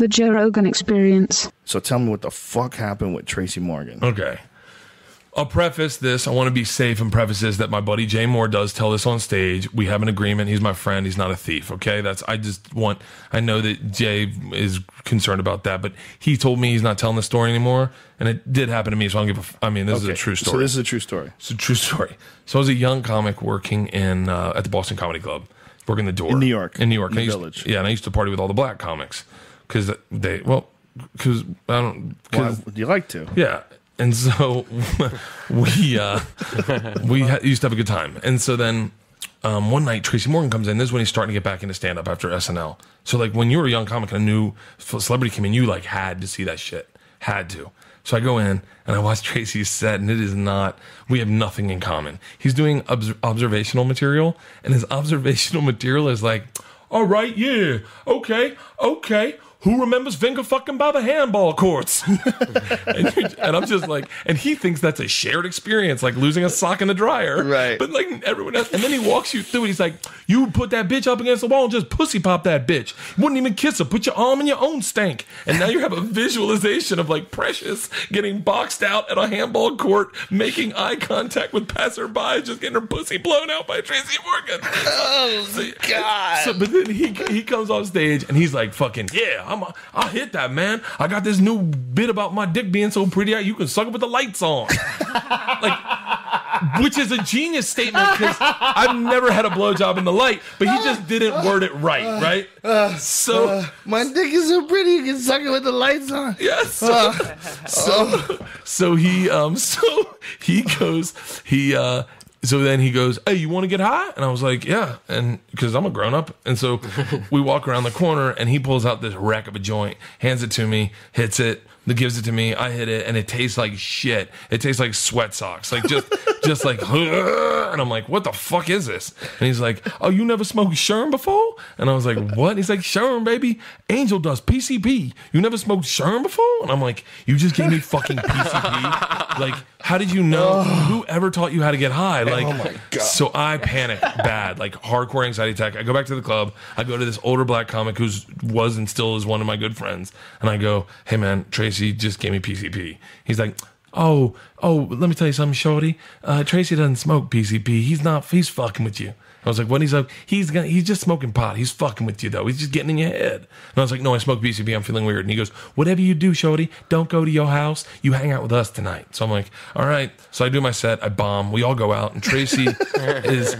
The Joe Rogan Experience. So tell me what the fuck happened with Tracy Morgan. Okay. I'll preface this. I want to be safe and preface this that my buddy Jay Moore does tell this on stage. We have an agreement. He's my friend. He's not a thief. Okay. I know that Jay is concerned about that, but he told me he's not telling the story anymore. And it did happen to me. So I don't give this is a true story. So this is a true story. It's a true story. So I was a young comic working at the Boston Comedy Club, working the door. In New York. In the Village. And I used to party with all the black comics because You like to. Yeah. And so we used to have a good time. And so then one night, Tracy Morgan comes in. This is when he's starting to get back into stand-up after SNL. So, like, when you were a young comic and a new celebrity came in, you, like, had to see that shit. Had to. So I go in, and I watch Tracy's set, and we have nothing in common. He's doing observational material, and his observational material is like, all right, yeah, okay. Who remembers finger fucking by the handball courts? and I'm just like, and he thinks that's a shared experience, like losing a sock in the dryer. Right. But like everyone else, and then he walks you through it. He's like, you put that bitch up against the wall and just pussy pop that bitch. You wouldn't even kiss her. Put your arm in your own stank. And now you have a visualization of like Precious getting boxed out at a handball court, making eye contact with passerby, just getting her pussy blown out by Tracy Morgan. Oh, God. But then he comes on stage and he's like, fucking, yeah, I'll hit that, man. I got this new bit about my dick being so pretty you can suck it with the lights on. Which is a genius statement because I've never had a blowjob in the light, but he just didn't word it right? So my dick is so pretty you can suck it with the lights on. Yes. So then he goes, hey, you want to get high? And I was like, yeah. And because I'm a grown up. And so we walk around the corner and he pulls out this wreck of a joint, hands it to me, hits it, gives it to me. I hit it and it tastes like shit. It tastes like sweat socks. Like just like, and I'm like, what the fuck is this? And he's like, oh, you never smoked Sherm before? And I was like, what? And he's like, Sherm, baby. Angel dust, PCP. You never smoked Sherm before? And I'm like, you just gave me fucking PCP? Like, how did you know? Who ever taught you how to get high? Like, oh my God. So I panic bad, like hardcore anxiety attack. I go back to the club. I go to this older black comic who was and still is one of my good friends. And I go, hey man, Tracy just gave me PCP. He's like, oh, let me tell you something, shorty. Tracy doesn't smoke PCP. He's fucking with you. I was like, what? He's like, he's just smoking pot. He's fucking with you, though. He's just getting in your head. And I was like, no, I smoke PCP. I'm feeling weird. And he goes, whatever you do, shorty, don't go to your house. You hang out with us tonight. So I'm like, all right. So I do my set. I bomb. We all go out. And Tracy is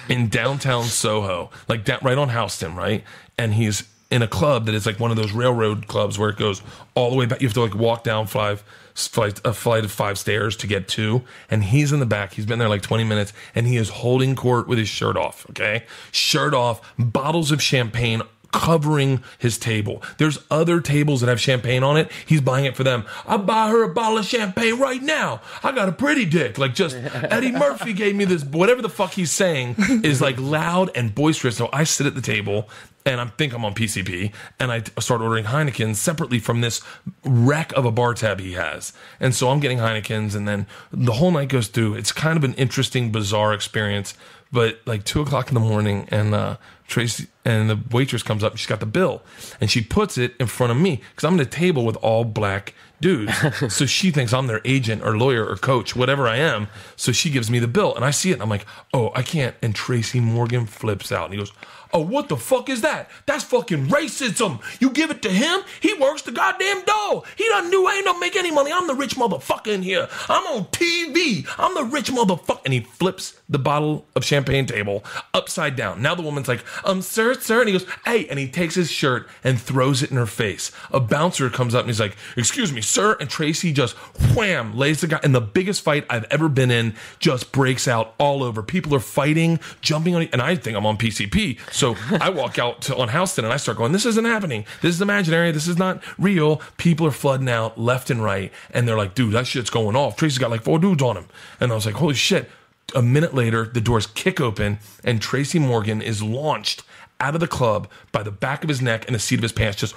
in downtown Soho, like right on Houston, right? And he's in a club that is like one of those railroad clubs where it goes all the way back. You have to like walk down a flight of 5 stairs to get to, and he's in the back. He's been there like 20 minutes, and he is holding court with his shirt off, okay? Shirt off, bottles of champagne covering his table. There's other tables that have champagne on it. He's buying it for them. I'll buy her a bottle of champagne right now. I got a pretty dick. Like, just Eddie Murphy gave me this. Whatever the fuck he's saying is like loud and boisterous. So I sit at the table and I think I'm on PCP, and I start ordering Heinekens separately from this wreck of a bar tab he has. And so I'm getting Heinekens, and then the whole night goes through. It's kind of an interesting, bizarre experience. But like 2:00 in the morning, and Tracy and the waitress comes up, and she's got the bill, and she puts it in front of me because I'm at a table with all black dudes. So she thinks I'm their agent or lawyer or coach, whatever I am. So she gives me the bill, and I see it, and I'm like, oh, I can't. And Tracy Morgan flips out, and he goes, oh, what the fuck is that? That's fucking racism. You give it to him, he works the goddamn door. He doesn't do, ain't no make any money. I'm the rich motherfucker in here. I'm on TV. I'm the rich motherfucker. And he flips the bottle of champagne table upside down. Now the woman's like, sir. And he goes, hey, and he takes his shirt and throws it in her face. A bouncer comes up and he's like, excuse me, sir. And Tracy just wham, lays the guy. And the biggest fight I've ever been in just breaks out all over. People are fighting, jumping on it. And I think I'm on PCP. So I walk out on Houston and I start going, this isn't happening. This is imaginary. This is not real. People are flooding out left and right. And they're like, dude, that shit's going off. Tracy's got like 4 dudes on him. And I was like, holy shit. A minute later, the doors kick open and Tracy Morgan is launched out of the club by the back of his neck and the seat of his pants, just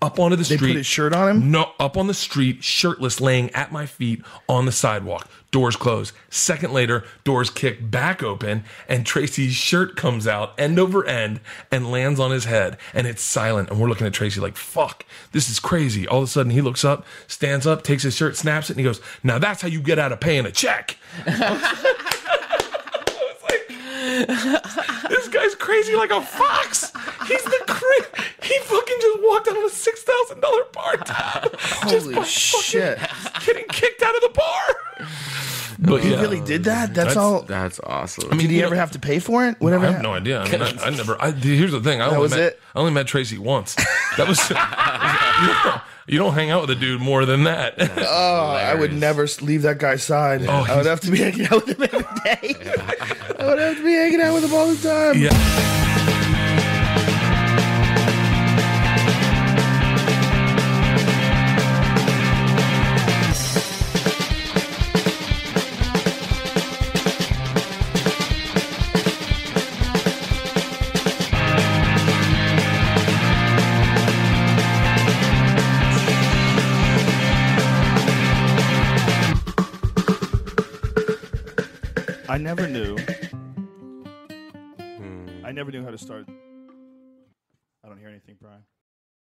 up onto the street. They put his shirt on him? No, up on the street, shirtless, laying at my feet on the sidewalk. Doors closed. Second later, doors kick back open, and Tracy's shirt comes out end over end and lands on his head, and it's silent. And we're looking at Tracy like, fuck, this is crazy. All of a sudden, he looks up, stands up, takes his shirt, snaps it, and he goes, now that's how you get out of paying a check. This guy's crazy like a fox. He's the he fucking just walked out on a $6,000 bar. Holy shit. Getting kicked out of the bar. But He really did that? That's all. That's awesome. I mean, did he ever have to pay for it? Whatever. I have no idea. I mean, I never. Here's the thing. I only met Tracy once. That was. You don't hang out with a dude more than that. Oh, I would never leave that guy's side. Oh, I would have to be hanging out with him every day. I would have to be hanging out with him all the time. Yeah. I never knew. I never knew how to start. I don't hear anything, Brian.